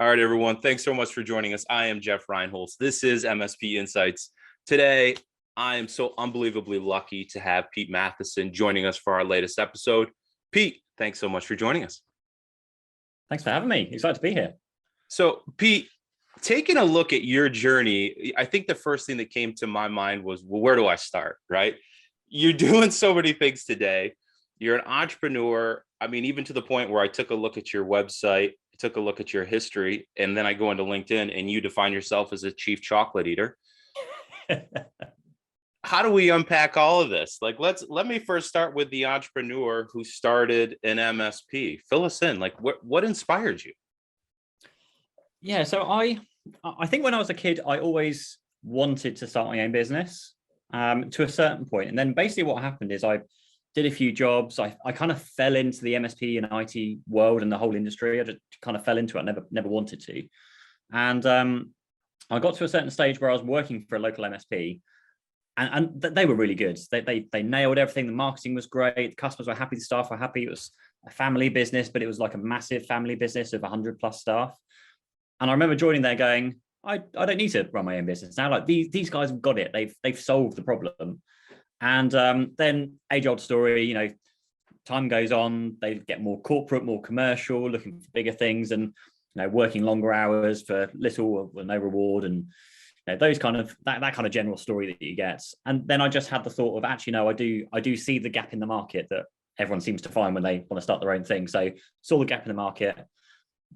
All right, everyone. Thanks so much for joining us. I am Jeff Reinholtz. This is MSP Insights. Today, I am so unbelievably lucky to have Pete Matheson joining us for our latest episode. Pete, thanks so much for joining us. Thanks for having me. Excited to be here. So, Pete, taking a look at your journey, I think the first thing that came to my mind was, well, where do I start, right? You're doing so many things today. You're an entrepreneur. I mean, even to the point where I took a look at your website, took a look at your history, and then I go into LinkedIn and you define yourself as a chief chocolate eater. How do we unpack all of this? Like, let me first start with the entrepreneur who started an MSP. Fill us in. Like, what inspired you? Yeah, so I think when I was a kid, I always wanted to start my own business to a certain point. And then basically what happened is I did a few jobs. I kind of fell into the MSP and IT world and the whole industry. I just kind of fell into it. I never wanted to. And I got to a certain stage where I was working for a local MSP, and they were really good. They nailed everything. The marketing was great. The customers were happy. The staff were happy. It was a family business, but it was like a massive family business of 100 plus staff. And I remember joining there going, I don't need to run my own business now. Like these guys have got it. They've solved the problem. And then age-old story, time goes on, they get more corporate, more commercial, looking for bigger things, and working longer hours for little or no reward, and those kind of that kind of general story that you get. And then I just had the thought of, actually, no, I do see the gap in the market that everyone seems to find when they want to start their own thing. So saw the gap in the market,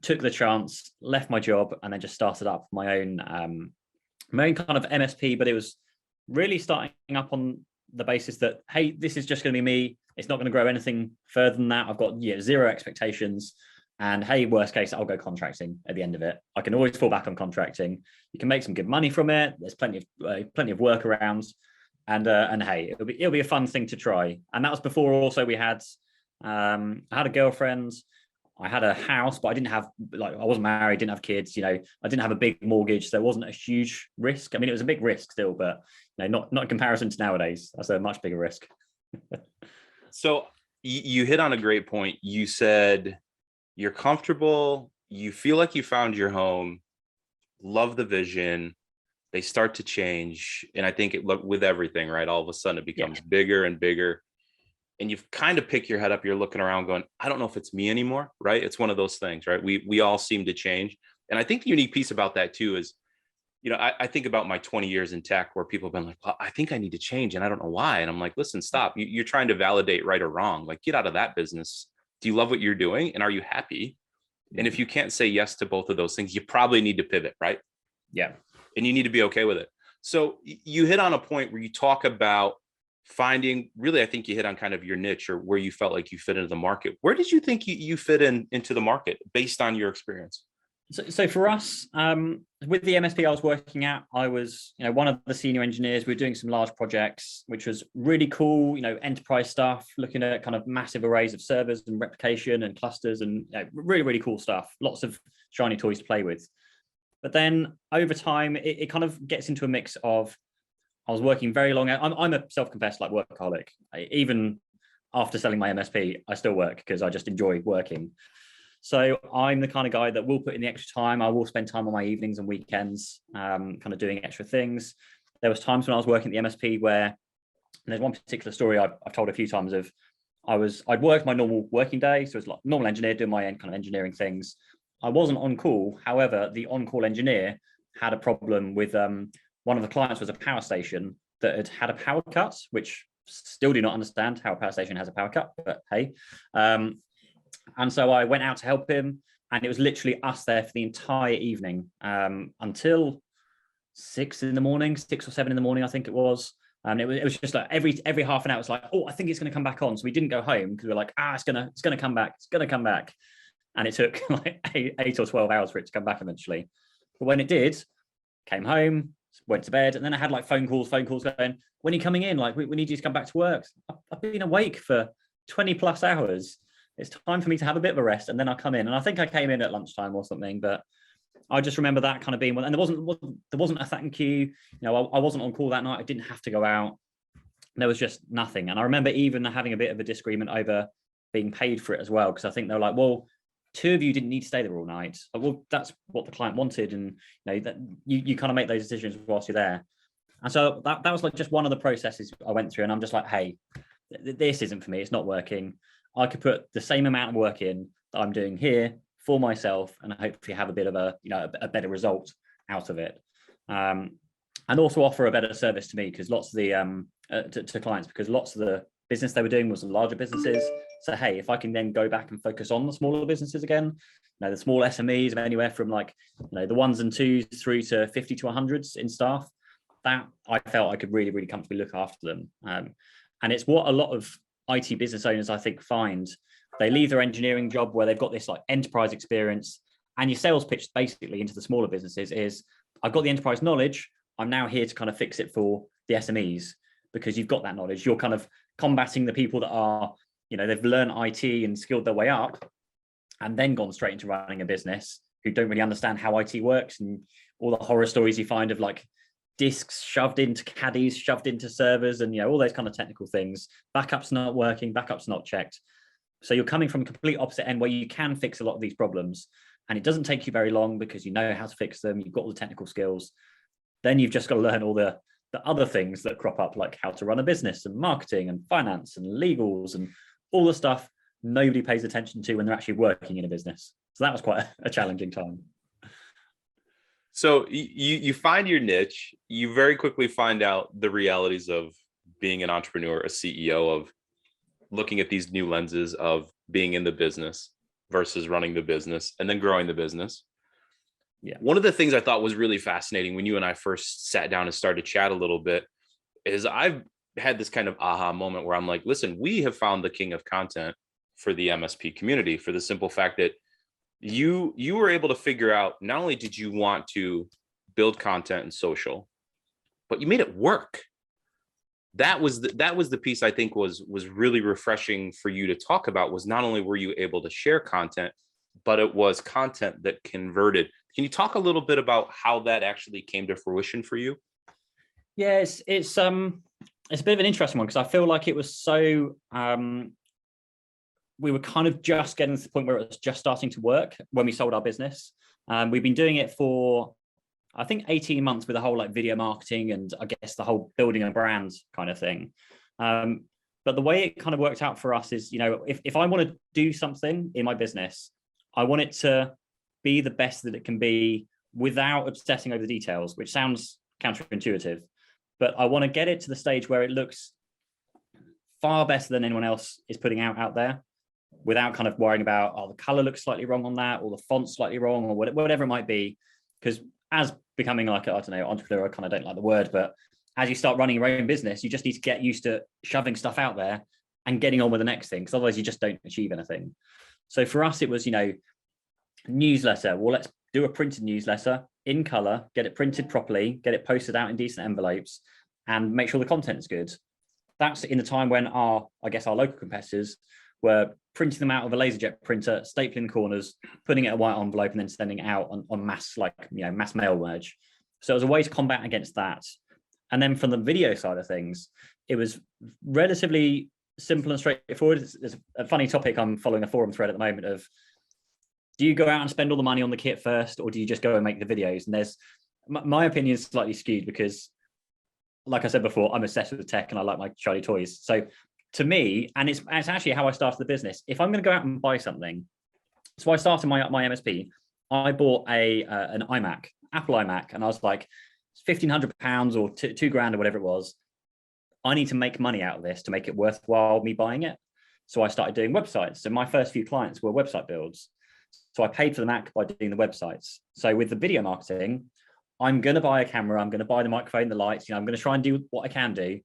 took the chance, left my job, and then just started up my own kind of MSP. But it was really starting up on the basis that, hey, this is just going to be me. It's not going to grow anything further than that. I've got zero expectations. And hey, worst case, I'll go contracting at the end of it. I can always fall back on contracting. You can make some good money from it. There's plenty of workarounds, and hey, it'll be a fun thing to try. And that was before also we had I had a girlfriend. I had a house, but I didn't have, I wasn't married, didn't have kids, I didn't have a big mortgage. So there wasn't a huge risk. I mean, it was a big risk still, but not in comparison to nowadays. That's a much bigger risk. So you hit on a great point. You said you're comfortable, you feel like you found your home, love the vision, they start to change. And I think with everything, right? All of a sudden it becomes bigger and bigger. And you've kind of pick your head up, you're looking around going, I don't know if it's me anymore, right? It's one of those things, right? We all seem to change. And I think the unique piece about that too is, I think about my 20 years in tech where people have been like, well, I think I need to change and I don't know why. And I'm like, listen, stop. You're trying to validate right or wrong. Like, get out of that business. Do you love what you're doing? And are you happy? And if you can't say yes to both of those things, you probably need to pivot, right? Yeah. And you need to be okay with it. So you hit on a point where you talk about finding, really, I think you hit on kind of your niche or where you felt like you fit into the market. Where did you think you fit into the market based on your experience? So for us, with the MSP I was working at, I was, one of the senior engineers. We were doing some large projects, which was really cool, enterprise stuff, looking at kind of massive arrays of servers and replication and clusters and really, really cool stuff. Lots of shiny toys to play with. But then over time, it kind of gets into a mix of, I was working very long. I'm a self-confessed workaholic. Even after selling my MSP, I still work because I just enjoy working. So I'm the kind of guy that will put in the extra time. I will spend time on my evenings and weekends, kind of doing extra things. There was times when I was working at the MSP where, and there's one particular story I've told a few times of, I'd worked my normal working day. So it's like normal engineer doing my own kind of engineering things. I wasn't on call. However, the on-call engineer had a problem with one of the clients was a power station that had a power cut, which still do not understand how a power station has a power cut, but hey. And so I went out to help him, and it was literally us there for the entire evening until 6 or 7 in the morning, I think it was. And it was just like every half an hour, it's like, oh, I think it's going to come back on. So we didn't go home because we were like, it's going to come back. It's going to come back. And it took like 8 or 12 hours for it to come back eventually. But when it did, came home, went to bed, and then I had phone calls going, when are you coming in? We need you to come back to work. I've been awake for 20 plus hours. It's time for me to have a bit of a rest, and then I'll come in. And I think I came in at lunchtime or something, but I just remember that kind of being one. And there wasn't a thank you. I wasn't on call that night. I didn't have to go out. There was just nothing. And I remember even having a bit of a disagreement over being paid for it as well, because I think they were like, well, two of you didn't need to stay there all night. Well, that's what the client wanted, and that you kind of make those decisions whilst you're there. And so that was like just one of the processes I went through, and I'm just like, hey, this isn't for me. It's not working. I could put the same amount of work in that I'm doing here for myself, and hopefully have a bit of a better result out of it, and also offer a better service to me, because lots of the to clients, because lots of the business they were doing was larger businesses. So hey, if I can then go back and focus on the smaller businesses again, the small SMEs of anywhere from like the ones and twos through to 50 to 100s in staff, that I felt I could really, really comfortably look after them. And it's what a lot of IT business owners, I think, find. They leave their engineering job where they've got this like enterprise experience, and your sales pitch basically into the smaller businesses is, I've got the enterprise knowledge, I'm now here to kind of fix it for the SMEs, because you've got that knowledge. You're kind of combating the people that are, they've learned IT and skilled their way up and then gone straight into running a business, who don't really understand how IT works, and all the horror stories you find of like disks shoved into caddies, shoved into servers, and all those kind of technical things. Backups not working, backups not checked. So you're coming from a complete opposite end where you can fix a lot of these problems, and it doesn't take you very long because you know how to fix them. You've got all the technical skills. Then you've just got to learn all the other things that crop up, like how to run a business and marketing and finance and legals and all the stuff nobody pays attention to when they're actually working in a business. So that was quite a challenging time. So you find your niche, you very quickly find out the realities of being an entrepreneur, a CEO, of looking at these new lenses of being in the business versus running the business and then growing the business. Yeah. One of the things I thought was really fascinating when you and I first sat down and started to chat a little bit is I've had this kind of aha moment where I'm like, listen, we have found the king of content for the MSP community, for the simple fact that you were able to figure out, not only did you want to build content and social, but you made it work. That was the piece I think was really refreshing for you to talk about, was not only were you able to share content, but it was content that converted. Can you talk a little bit about how that actually came to fruition for you? Yeah, it's a bit of an interesting one, because I feel like it was so we were kind of just getting to the point where it was just starting to work when we sold our business. We've been doing it for, I think, 18 months with the whole like video marketing and I guess the whole building a brand kind of thing. But the way it kind of worked out for us is, if I want to do something in my business, I want it to be the best that it can be without obsessing over the details, which sounds counterintuitive, but I want to get it to the stage where it looks far better than anyone else is putting out there, without kind of worrying about, the color looks slightly wrong on that, or the font's slightly wrong, or whatever it might be. Because as becoming like, entrepreneur, I kind of don't like the word, but as you start running your own business, you just need to get used to shoving stuff out there and getting on with the next thing, because otherwise you just don't achieve anything. So for us, it was, newsletter. Well, let's do a printed newsletter in color, get it printed properly, get it posted out in decent envelopes, and make sure the content is good. That's in the time when our local competitors were printing them out of a laserjet printer, stapling the corners, putting it in a white envelope, and then sending it out on mass, mass mail merge. So it was a way to combat against that. And then from the video side of things, it was relatively simple and straightforward. There's a funny topic. I'm following a forum thread at the moment of, do you go out and spend all the money on the kit first, or do you just go and make the videos? And there's, my opinion is slightly skewed, because like I said before, I'm obsessed with tech and I like my shiny toys. So to me, and it's actually how I started the business, if I'm going to go out and buy something, so I started my MSP, I bought an iMac, Apple iMac, and I was like, £1,500 or £2,000 or whatever it was. I need to make money out of this to make it worthwhile me buying it. So I started doing websites. So my first few clients were website builds. So I paid for the Mac by doing the websites. So with the video marketing, I'm going to buy a camera, I'm going to buy the microphone, the lights, I'm going to try and do what I can do,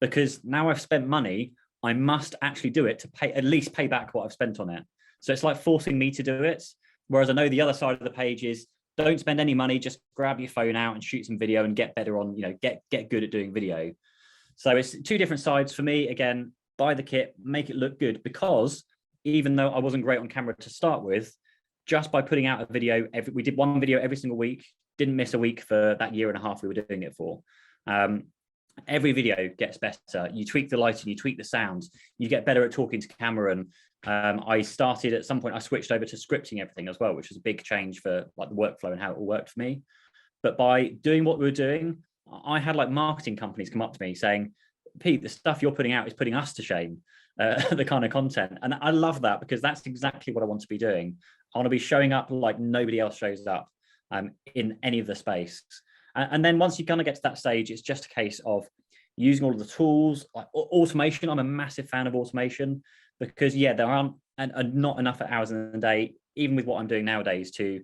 because now I've spent money, I must actually do it to at least pay back what I've spent on it. So it's like forcing me to do it. Whereas I know the other side of the page is, don't spend any money, just grab your phone out and shoot some video and get better on, get good at doing video. So it's two different sides for me. Again, buy the kit, make it look good, because even though I wasn't great on camera to start with, just by putting out a video, we did one video every single week, didn't miss a week for that year and a half we were doing it for. every video gets better. You tweak the lighting, you tweak the sounds, you get better at talking to camera. And I started at some point, I switched over to scripting everything as well, which was a big change for like the workflow and how it all worked for me. But by doing what we were doing, I had like marketing companies come up to me saying, Pete, the stuff you're putting out is putting us to shame, the kind of content. And I love that, because that's exactly what I want to be doing. I want to be showing up like nobody else shows up in any of the space. And then once you kind of get to that stage, it's just a case of using all of the tools, like automation. I'm a massive fan of automation, because there aren't not enough hours in the day, even with what I'm doing nowadays, to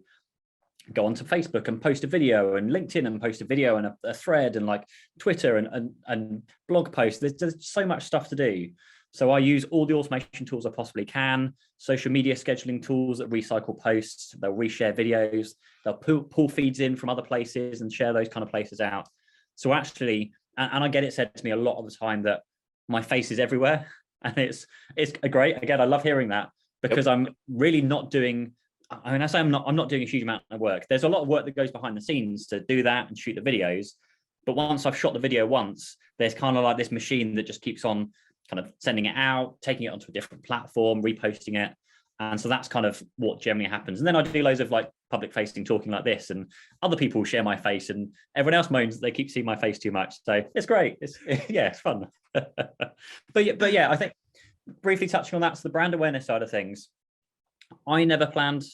go onto Facebook and post a video, and LinkedIn and post a video, and a thread, and like Twitter and blog posts. There's so much stuff to do. So I use all the automation tools I possibly can, social media scheduling tools that recycle posts, they'll reshare videos, they'll pull feeds in from other places and share those kind of places out. So actually, and I get it said to me a lot of the time that my face is everywhere. And it's great. Again, I love hearing that, because I'm really not doing, I mean, I say I'm not doing a huge amount of work. There's a lot of work that goes behind the scenes to do that and shoot the videos. But once I've shot the video once, there's kind of like this machine that just keeps on kind of sending it out, taking it onto a different platform, reposting it. And so that's kind of what generally happens. And then I do loads of like public facing talking like this, and other people share my face, and everyone else moans that they keep seeing my face too much. So it's great. It's fun. but yeah, I think briefly touching on that, so the brand awareness side of things, I never planned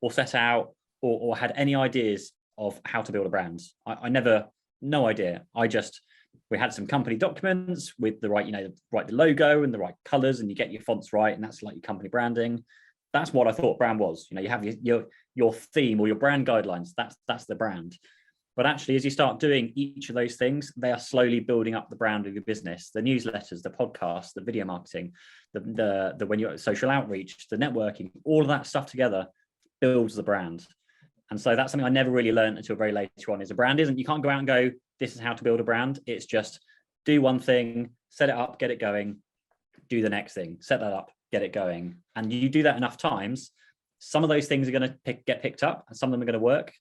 or set out or had any ideas of how to build a brand. I never, no idea. We had some company documents with the right, the logo and the right colors, and you get your fonts right, and that's like your company branding. That's what I thought brand was. You have your theme or your brand guidelines. That's the brand. But actually, as you start doing each of those things, they are slowly building up the brand of your business. The newsletters, the podcasts, the video marketing, the when you're social outreach, the networking, all of that stuff together builds the brand. And so that's something I never really learned until very later on. Is a brand isn't, you can't go out and go, this is how to build a brand. It's just do one thing, set it up, get it going, do the next thing, set that up, get it going. And you do that enough times, some of those things are going to get picked up, and some of them are going to work.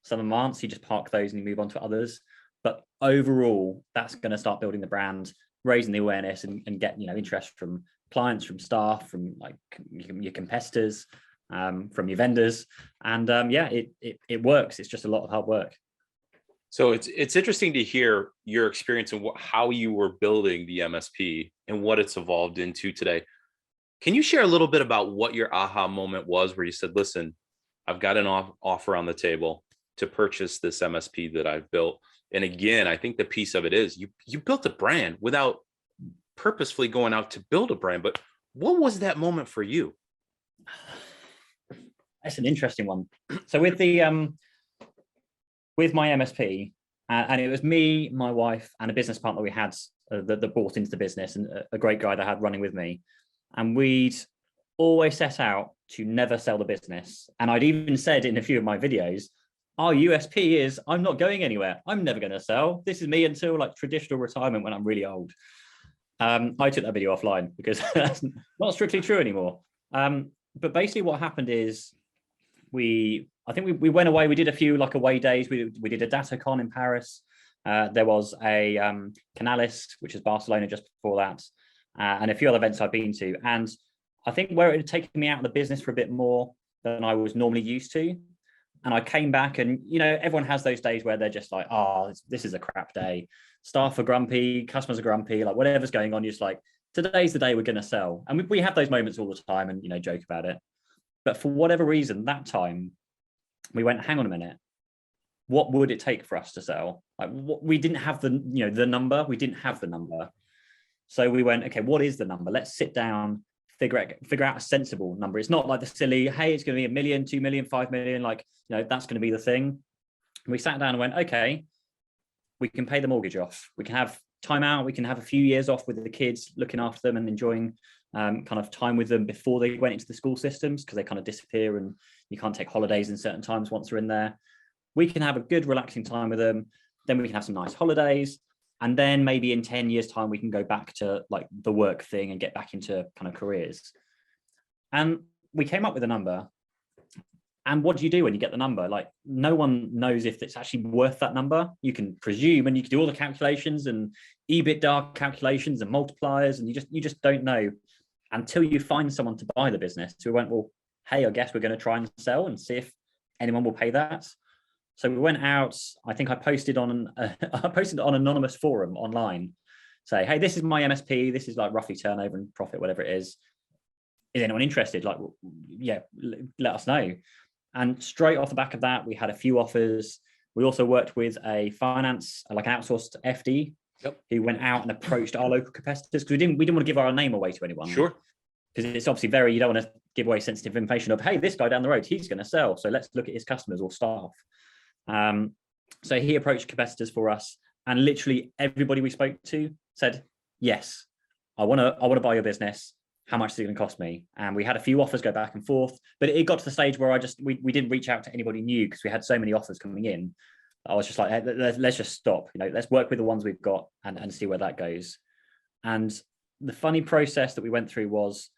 Some of them aren't, so you just park those and you move on to others. But overall, that's going to start building the brand, raising the awareness, and get interest from clients, from staff, from like your competitors, from your vendors. And it works. It's just a lot of hard work. So it's interesting to hear your experience and how you were building the MSP and what it's evolved into today. Can you share a little bit about what your aha moment was, where you said, listen, I've got an offer on the table to purchase this MSP that I've built? And again, I think the piece of it is you built a brand without purposefully going out to build a brand. But what was that moment for you? That's an interesting one. So with the with my MSP, and it was me, my wife, and a business partner we had that bought into the business, and a great guy that I had running with me. And we'd always set out to never sell the business. And I'd even said in a few of my videos, our USP is I'm not going anywhere. I'm never going to sell. This is me until like traditional retirement when I'm really old. I took that video offline because that's not strictly true anymore. But basically what happened is I think we went away. We did a few like away days. We did a DataCon in Paris. There was a Canales, which is Barcelona just before that, and a few other events I've been to. And I think where it had taken me out of the business for a bit more than I was normally used to. And I came back, and everyone has those days where they're just like, oh, this is a crap day. Staff are grumpy, customers are grumpy, like whatever's going on, you're just like, today's the day we're going to sell. And we have those moments all the time and joke about it. But for whatever reason, that time we went, hang on a minute, what would it take for us to sell? Like we didn't have the number. We didn't have the number. So we went, okay, what is the number? Let's sit down, figure out a sensible number. It's not like the silly, hey, it's going to be 1 million, 2 million, 5 million, like, that's going to be the thing. And we sat down and went, okay, we can pay the mortgage off. We can have time out. We can have a few years off with the kids, looking after them and enjoying kind of time with them before they went into the school systems, because they kind of disappear and you can't take holidays in certain times once they're in there. We can have a good relaxing time with them. Then we can have some nice holidays. And then maybe in 10 years time, we can go back to like the work thing and get back into kind of careers. And we came up with a number. And what do you do when you get the number? Like, no one knows if it's actually worth that number. You can presume, and you can do all the calculations and EBITDA calculations and multipliers, and you just don't know until you find someone to buy the business who went, well, hey, I guess we're going to try and sell and see if anyone will pay that. So we went out. I think I posted on an anonymous forum online, say, hey, this is my MSP. This is like roughly turnover and profit, whatever it is. Is anyone interested? Like, yeah, let us know. And straight off the back of that, we had a few offers. We also worked with a finance, like an outsourced FD, who went out and approached our local competitors, because we didn't want to give our name away to anyone. Sure. Because it's obviously you don't want to give away sensitive information of, hey, this guy down the road, he's going to sell. So let's look at his customers or staff. So he approached competitors for us, and literally everybody we spoke to said, yes, I want to buy your business. How much is it going to cost me? And we had a few offers go back and forth, but it got to the stage where we didn't reach out to anybody new because we had so many offers coming in. I was just like, hey, let's just stop. Let's work with the ones we've got and see where that goes. And the funny process that we went through was,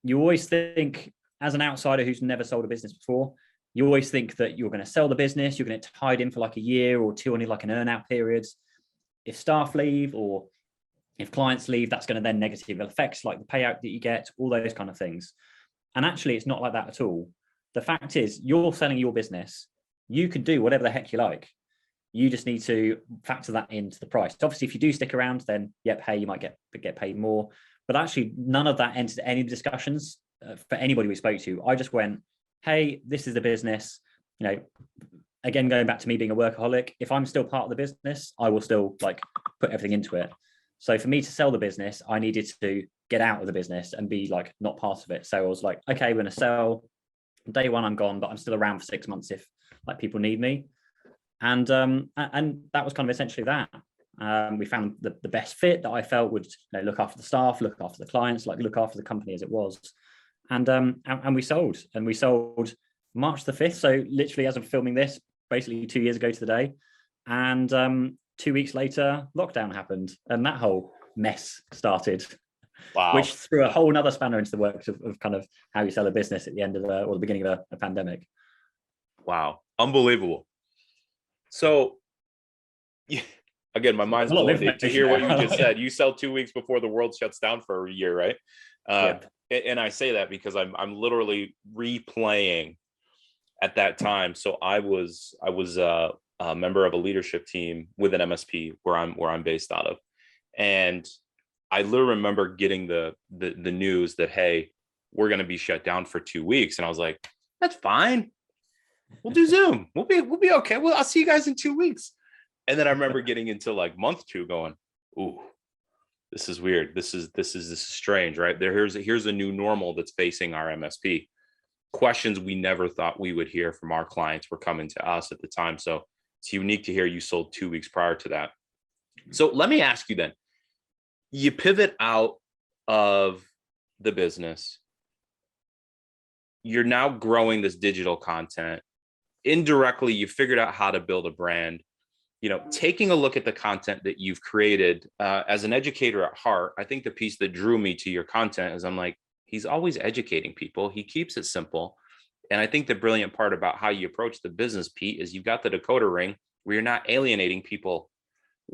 you always think, as an outsider who's never sold a business before, you always think that you're going to sell the business, you're going to get tied in for like a year or two on like an earn-out period. If staff leave or if clients leave, that's going to then negatively affect like the payout that you get, all those kind of things. And actually, it's not like that at all. The fact is, you're selling your business. You can do whatever the heck you like. You just need to factor that into the price. Obviously, if you do stick around, then yep, hey, you might get paid more. But actually, none of that entered any discussions for anybody we spoke to. I just went, hey, this is the business. Again, going back to me being a workaholic, if I'm still part of the business, I will still like put everything into it. So for me to sell the business, I needed to get out of the business and be like not part of it. So I was like, okay, we're going to sell. Day one, I'm gone, but I'm still around for 6 months if like people need me. And that was kind of essentially that. We found the best fit that I felt would look after the staff, look after the clients, like look after the company as it was. And we sold. And we sold March the 5th. So literally as of filming this, basically 2 years ago to the day. And 2 weeks later, lockdown happened, and that whole mess started. Wow. Which threw a whole nother spanner into the works of kind of how you sell a business at the end of or the beginning of a pandemic. Wow. Unbelievable. So, yeah, again, my mind's blown to hear what you just said. You sell 2 weeks before the world shuts down for a year, right? And I say that because I'm literally replaying at that time. So I was a member of a leadership team with an MSP where I'm based out of, and I literally remember getting the news that, hey, we're going to be shut down for 2 weeks, and I was like, that's fine. We'll do Zoom. We'll be okay. Well, I'll see you guys in 2 weeks. And then I remember getting into like month 2 going, ooh, this is weird. This is strange, right? Here's a new normal that's facing our MSP. Questions we never thought we would hear from our clients were coming to us at the time. So it's unique to hear you sold 2 weeks prior to that. So let me ask you then, you pivot out of the business. You're now growing this digital content. Indirectly, you figured out how to build a brand. Taking a look at the content that you've created, as an educator at heart, I think the piece that drew me to your content is I'm like, he's always educating people. He keeps it simple. And I think the brilliant part about how you approach the business, Pete, is you've got the decoder ring where you're not alienating people.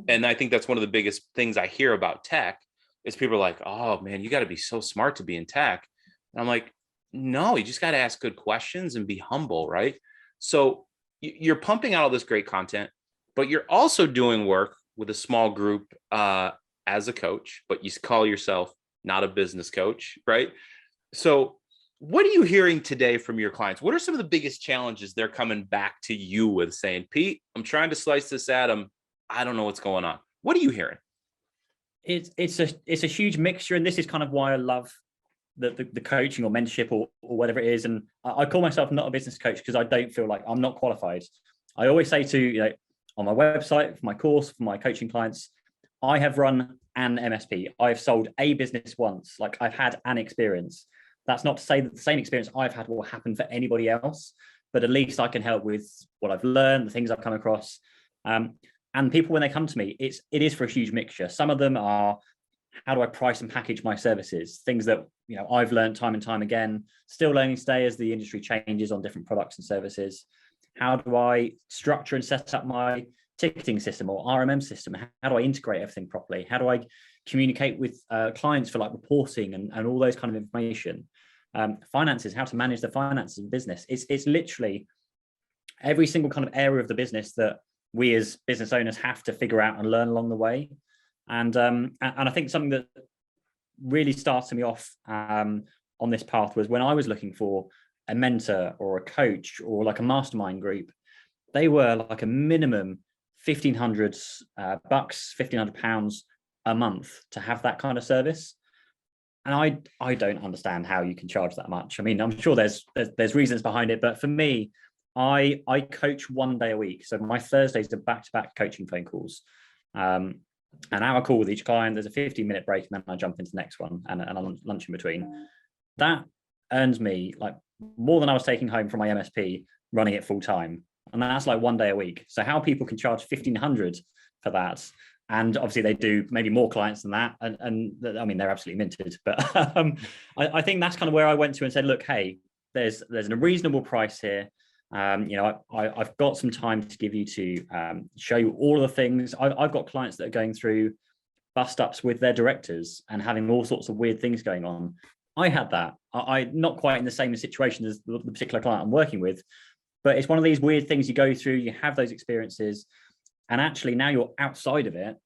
And I think that's one of the biggest things I hear about tech is people are like, oh man, you got to be so smart to be in tech. And I'm like, no, you just got to ask good questions and be humble, right? So you're pumping out all this great content, but you're also doing work with a small group as a coach, but you call yourself not a business coach, right? So what are you hearing today from your clients? What are some of the biggest challenges they're coming back to you with, saying, Pete, I'm trying to slice this atom. I don't know what's going on. What are you hearing? It's a huge mixture, and this is kind of why I love the coaching or mentorship or whatever it is. And I call myself not a business coach because I don't feel like I'm not qualified. I always say to, on my website, for my course, for my coaching clients, I have run an MSP. I've sold a business once. Like, I've had an experience. That's not to say that the same experience I've had will happen for anybody else, but at least I can help with what I've learned, the things I've come across. And people, when they come to me, it is for a huge mixture. Some of them are how do I price and package my services? Things that, I've learned time and time again, still learning today as the industry changes on different products and services. How do I structure and set up my ticketing system or RMM system? How do I integrate everything properly? How do I communicate with clients for like reporting and all those kind of information? Finances, how to manage the finances of business. It's literally every single kind of area of the business that we as business owners have to figure out and learn along the way. And I think something that really started me off on this path was when I was looking for a mentor or a coach or like a mastermind group. They were like a minimum $1,500 bucks, £1,500 a month to have that kind of service. And I don't understand how you can charge that much. I mean, I'm sure there's reasons behind it, but for me, I coach 1 day a week. So my Thursdays are back-to-back coaching phone calls. An hour call with each client. There's a 15-minute break, and then I jump into the next one and a lunch in between. That earns me like more than I was taking home from my MSP running it full time. And that's like 1 day a week. So how people can charge $1,500 for that. And obviously they do maybe more clients than that. And I mean, they're absolutely minted. But I think that's kind of where I went to and said, look, hey, there's a reasonable price here. I've got some time to give you to show you all of the things. I've got clients that are going through bust ups with their directors and having all sorts of weird things going on. I had that. I not quite in the same situation as the particular client I'm working with, but it's one of these weird things you go through. You have those experiences, and actually now you're outside of it.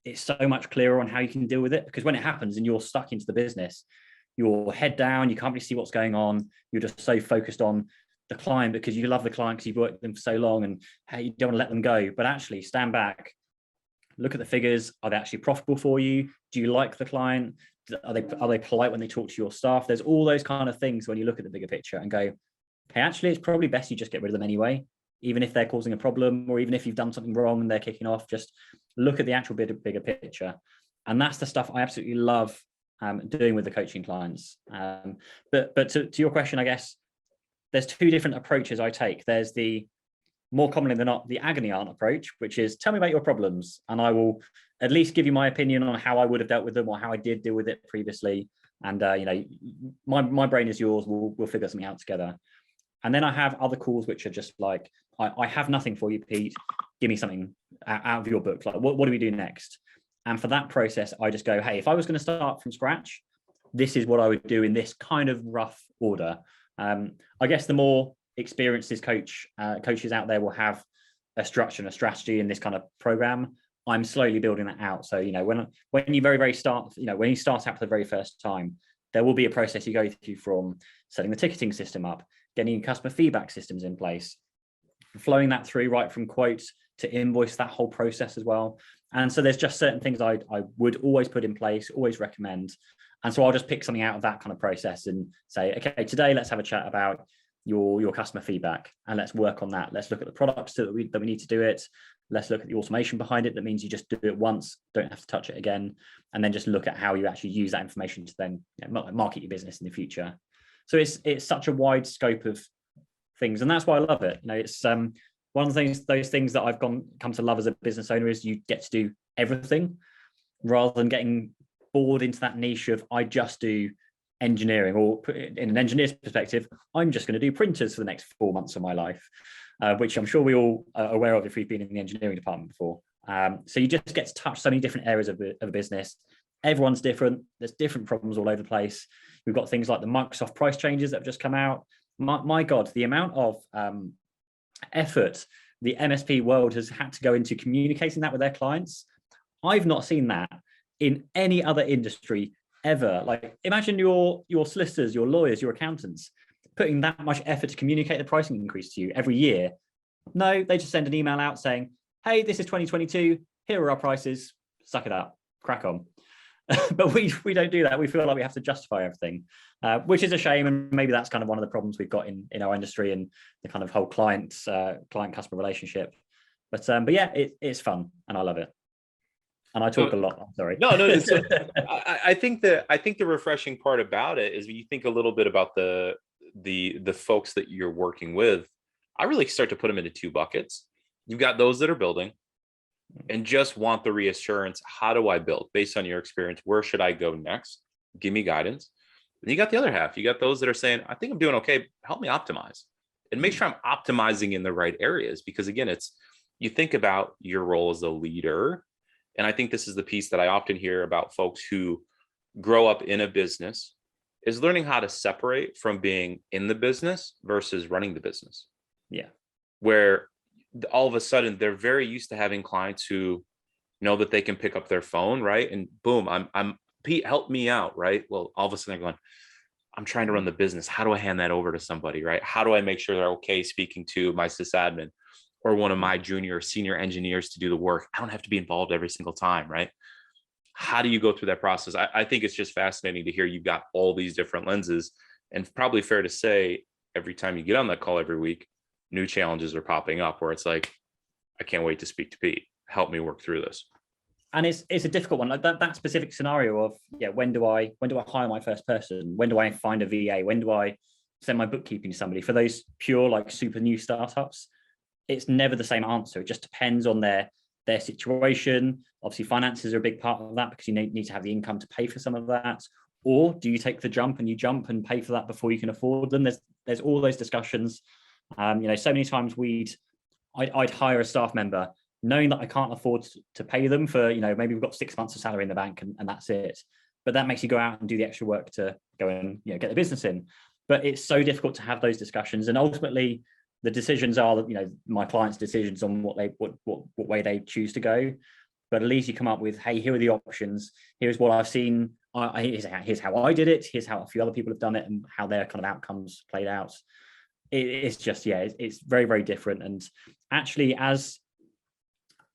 It's so much clearer on how you can deal with it, because when it happens and you're stuck into the business, you're head down. You can't really see what's going on. You're just so focused on the client because you love the client because you've worked with them for so long and hey, you don't want to let them go. But actually stand back, look at the figures. Are they actually profitable for you? Do you like the client? Are they polite when they talk to your staff? There's all those kind of things when you look at the bigger picture and go, hey, actually, it's probably best you just get rid of them anyway, even if they're causing a problem or even if you've done something wrong and they're kicking off. Just look at the actual bigger picture. And that's the stuff I absolutely love doing with the coaching clients. But to your question, I guess, there's two different approaches I take. There's the more commonly than not, the agony aunt approach, which is tell me about your problems and I will at least give you my opinion on how I would have dealt with them or how I did deal with it previously. And, my brain is yours. We'll figure something out together. And then I have other calls, which are just like, I have nothing for you, Pete. Give me something out of your book. Like, what do we do next? And for that process, I just go, hey, if I was going to start from scratch, this is what I would do in this kind of rough order. I guess the more experienced coaches out there will have a structure and a strategy in this kind of program. I'm slowly building that out. So, when you very start, when you start out for the very first time, there will be a process you go through from setting the ticketing system up, getting customer feedback systems in place, flowing that through right from quote to invoice, that whole process as well. And so there's just certain things I would always put in place, always recommend. And so I'll just pick something out of that kind of process and say, okay, today let's have a chat about your customer feedback and let's work on that. Let's look at the products that we need to do it. Let's look at the automation behind it. That means you just do it once, don't have to touch it again. And then just look at how you actually use that information to then market your business in the future. So it's such a wide scope of things. And that's why I love it. It's one of the things, those things that I've come to love as a business owner is you get to do everything rather than getting bored into that niche of I just do engineering, or in an engineer's perspective, I'm just going to do printers for the next 4 months of my life, which I'm sure we all are aware of if we've been in the engineering department before. So you just get to touch so many different areas of a business. Everyone's different. There's different problems all over the place. We've got things like the Microsoft price changes that have just come out. My God, the amount of effort the MSP world has had to go into communicating that with their clients. I've not seen that in any other industry ever. Like, imagine your solicitors, your lawyers, your accountants putting that much effort to communicate the pricing increase to you every year. No, they just send an email out saying, hey, this is 2022. Here are our prices. Suck it up. Crack on. But we don't do that. We feel like we have to justify everything, which is a shame. And maybe that's kind of one of the problems we've got in our industry and the kind of whole client-customer relationship. But yeah, it's fun and I love it. And I talk a lot. I'm sorry. No. So I think the refreshing part about it is when you think a little bit about the folks that you're working with, I really start to put them into two buckets. You've got those that are building, and just want the reassurance. How do I build based on your experience? Where should I go next? Give me guidance. And you got the other half. You got those that are saying, I think I'm doing okay. Help me optimize and make sure I'm optimizing in the right areas. Because again, you think about your role as a leader. And I think this is the piece that I often hear about folks who grow up in a business, is learning how to separate from being in the business versus running the business. Yeah. Where all of a sudden they're very used to having clients who know that they can pick up their phone, right? And boom, I'm Pete, help me out, right? Well, all of a sudden they're going, I'm trying to run the business. How do I hand that over to somebody, right? How do I make sure they're okay speaking to my sysadmin or one of my junior or senior engineers to do the work? I don't have to be involved every single time, right? How do you go through that process? I think it's just fascinating to hear you've got all these different lenses, and probably fair to say every time you get on that call every week, new challenges are popping up where it's like, I can't wait to speak to Pete. Help me work through this. And it's a difficult one. Like that specific scenario of, when do I hire my first person? When do I find a VA? When do I send my bookkeeping to somebody? For those pure, like, super new startups, it's never the same answer. It just depends on their situation. Obviously, finances are a big part of that, because you need to have the income to pay for some of that. Or do you take the jump and you jump and pay for that before you can afford them? There's all those discussions. So many times I'd hire a staff member knowing that I can't afford to pay them for, maybe we've got 6 months of salary in the bank and that's it. But that makes you go out and do the extra work to go and get the business in. But it's so difficult to have those discussions, and ultimately the decisions are, my clients' decisions on what way they choose to go. But at least you come up with, hey, here are the options. Here's what I've seen. Here's how I did it. Here's how a few other people have done it, and how their kind of outcomes played out. It's just, it's very, very different. And actually, as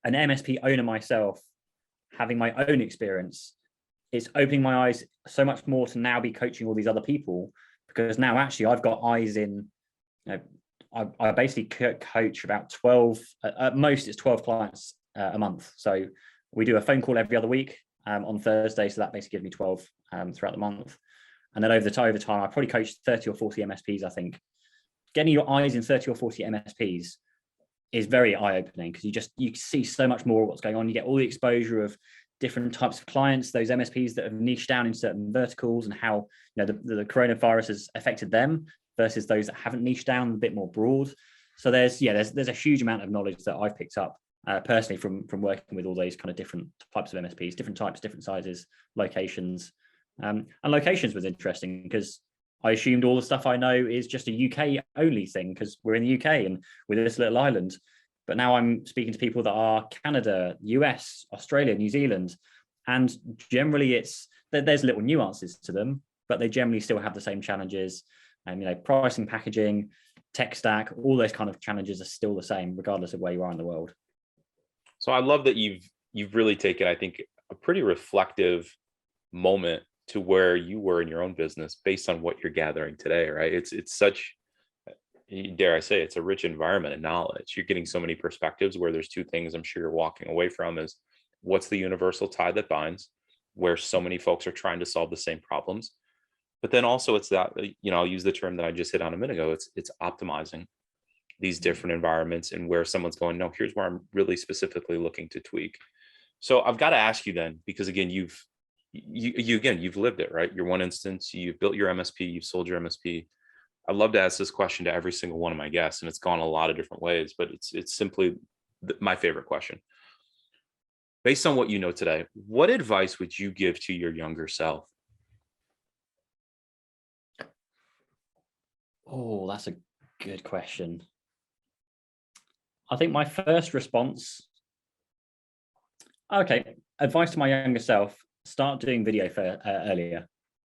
an MSP owner myself, having my own experience, it's opening my eyes so much more to now be coaching all these other people, because now actually I've got eyes in, I basically coach about 12, at most it's 12 clients a month. So we do a phone call every other week on Thursday. So that basically gives me 12 throughout the month. And then over time, I probably coached 30 or 40 MSPs, I think. Getting your eyes in 30 or 40 MSPs is very eye-opening, because you see so much more of what's going on. You get all the exposure of different types of clients, those MSPs that have niched down in certain verticals, and how the coronavirus has affected them versus those that haven't niched down, a bit more broad. So there's a huge amount of knowledge that I've picked up personally from working with all those kind of different types of MSPs, different types, different sizes, locations. And locations was interesting, because I assumed all the stuff I know is just a UK only thing, because we're in the UK and we're this little island. But now I'm speaking to people that are Canada, US, Australia, New Zealand, and generally there's little nuances to them, but they generally still have the same challenges. And pricing, packaging, tech stack, all those kind of challenges are still the same, regardless of where you are in the world. So I love that you've really taken, I think, a pretty reflective moment to where you were in your own business based on what you're gathering today, right? It's such, dare I say, it's a rich environment of knowledge. You're getting so many perspectives, where there's two things I'm sure you're walking away from is, what's the universal tie that binds, where so many folks are trying to solve the same problems. But then also it's that, I'll use the term that I just hit on a minute ago. It's optimizing these different environments, and where someone's going, no, here's where I'm really specifically looking to tweak. So I've got to ask you then, because again, you've lived it, right? You're one instance, you've built your MSP, you've sold your MSP. I'd love to ask this question to every single one of my guests, and it's gone a lot of different ways, but it's simply my favorite question. Based on what you know today, what advice would you give to your younger self? Oh, that's a good question. I think my first response, advice to my younger self: start doing video earlier.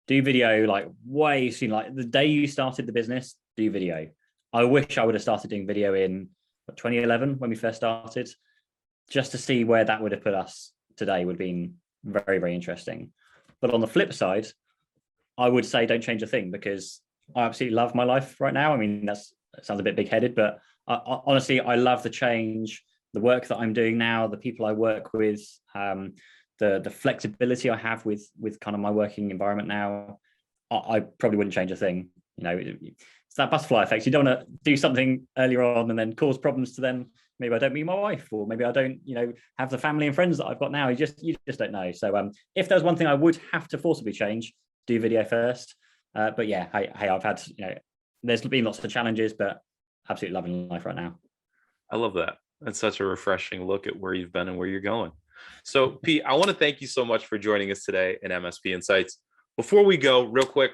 Do video like way soon, like the day you started the business, do video. I wish I would have started doing video in 2011 when we first started, just to see where that would have put us today. Would have been very, very interesting. But on the flip side, I would say don't change a thing, because I absolutely love my life right now. I mean, that sounds a bit big-headed, but honestly, I love the change, the work that I'm doing now, the people I work with, the flexibility I have with kind of my working environment now. I probably wouldn't change a thing. It's that butterfly effect. You don't want to do something earlier on and then cause problems to then maybe I don't meet my wife, or maybe I don't, have the family and friends that I've got now. You just don't know. So if there's one thing I would have to forcibly change, do video first. But yeah, hey, I've had, there's been lots of challenges, but absolutely loving life right now. I love that. That's such a refreshing look at where you've been and where you're going. So Pete, I want to thank you so much for joining us today in MSP Insights. Before we go, real quick,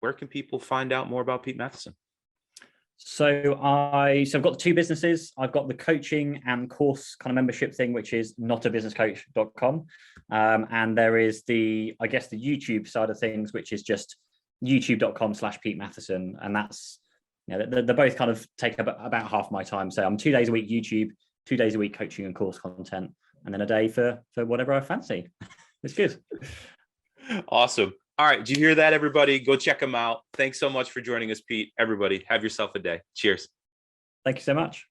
where can people find out more about Pete Matheson? So I've got the two businesses. I've got the coaching and course kind of membership thing, which is notabusinesscoach.com. And there is the YouTube side of things, which is just youtube.com/Pete Matheson. And that's, they're both kind of take about half my time. So I'm 2 days a week YouTube, 2 days a week coaching and course content, and then a day for whatever I fancy. It's good. Awesome. All right. Did you hear that, everybody? Go check them out. Thanks so much for joining us, Pete. Everybody, have yourself a day. Cheers. Thank you so much.